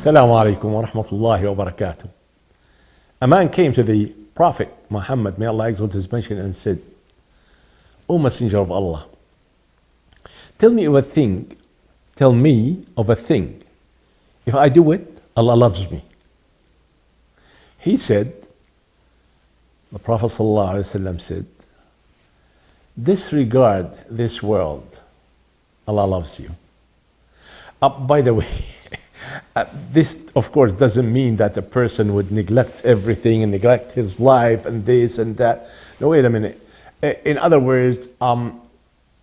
Assalamu alaikum wa rahmatullahi wa barakatuh. A man came to the Prophet Muhammad, may Allah exalt his mention, and said, O Messenger of Allah, tell me of a thing, if I do it, Allah loves me. He said, the Prophet ﷺ said, disregard this world, Allah loves you. By the way, this of course doesn't mean that a person would neglect everything and neglect his life and this and that. No, wait a minute. In other words,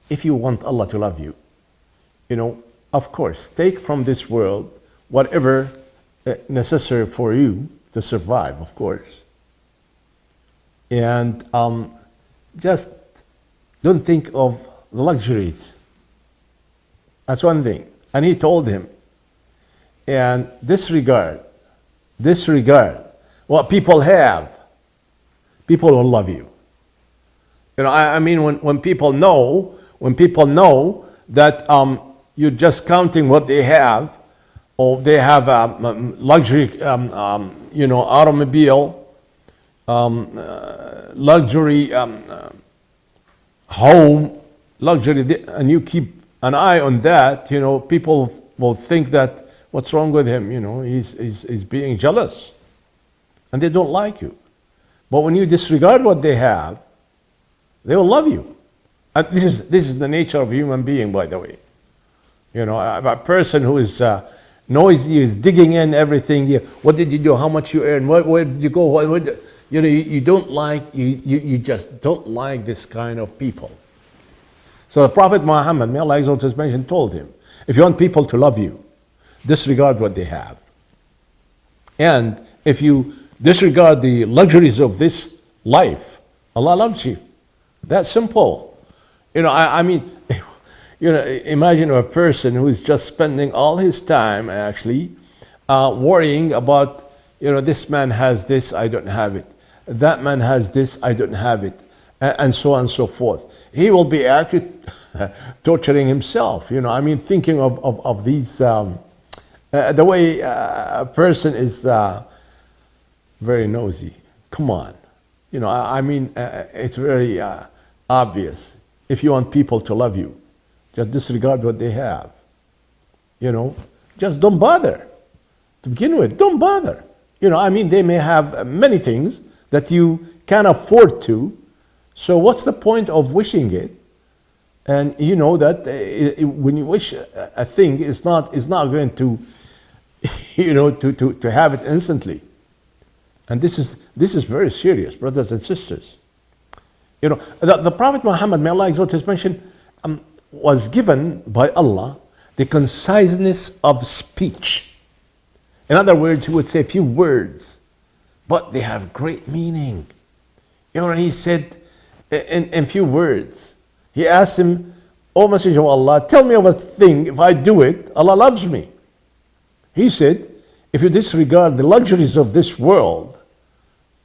if you want Allah to love you, of course, take from this world whatever necessary for you to survive, of course. And just don't think of the luxuries. That's one thing. And he told him, and disregard what people have. People will love you. I mean, when people know that you're just counting what they have, or they have a luxury, automobile, luxury home, luxury, and you keep an eye on that, people will think that what's wrong with him, he's being jealous, and they don't like you. But when you disregard what they have, they will love you. And this is the nature of a human being, by the way. A person who is noisy, is digging in everything. What did you do? How much you earn? Where did you go? You just don't like this kind of people. So the Prophet Muhammad, may Allah exalt his mention, told him, if you want people to love you, disregard what they have. And if you disregard the luxuries of this life, Allah loves you. That's simple. Imagine a person who is just spending all his time actually worrying about, this man has this, I don't have it. That man has this, I don't have it. And so on and so forth. He will be actually torturing himself, thinking of these, the way a person is very nosy. Come on. It's very obvious. If you want people to love you, just disregard what they have. Just don't bother. To begin with, don't bother. They may have many things that you can't afford to. So what's the point of wishing it? And you know that when you wish a thing, it's not going to, to have it instantly. And this is very serious, brothers and sisters. The Prophet Muhammad, may Allah exalt his mention, was given by Allah the conciseness of speech. In other words, he would say a few words, but they have great meaning. He said in few words, he asked him, O Messenger of Allah, tell me of a thing, if I do it, Allah loves me. He said, if you disregard the luxuries of this world,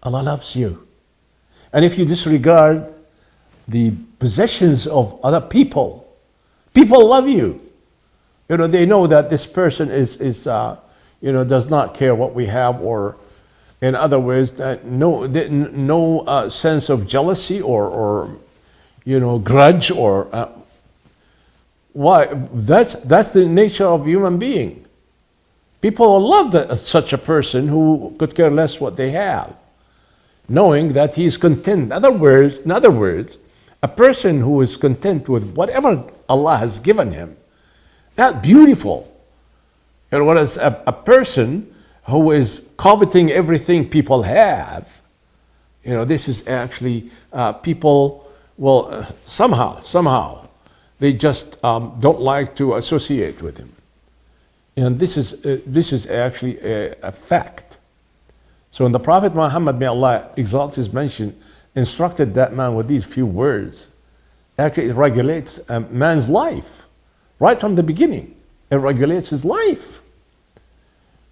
Allah loves you. And if you disregard the possessions of other people, people love you. They know that this person is does not care what we have, or in other words, no sense of jealousy or grudge or why. That's the nature of human being. People will love such a person who could care less what they have, knowing that he is content. In other words, a person who is content with whatever Allah has given him, that's beautiful. And whereas a person who is coveting everything people have, this is actually people will somehow they just don't like to associate with him. And this is actually a fact. So when the Prophet Muhammad, may Allah exalt his mention, instructed that man with these few words, actually it regulates a man's life. Right from the beginning, it regulates his life.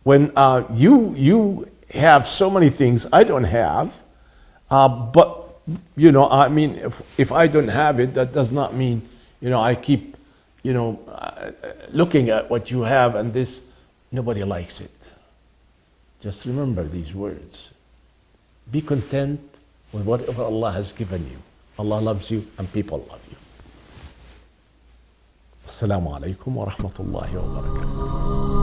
When you have so many things I don't have, but if I don't have it, that does not mean I keep looking at what you have, and this, nobody likes it. Just remember these words. Be content with whatever Allah has given you. Allah loves you and people love you. Assalamu alaikum wa rahmatullahi wa barakatuh.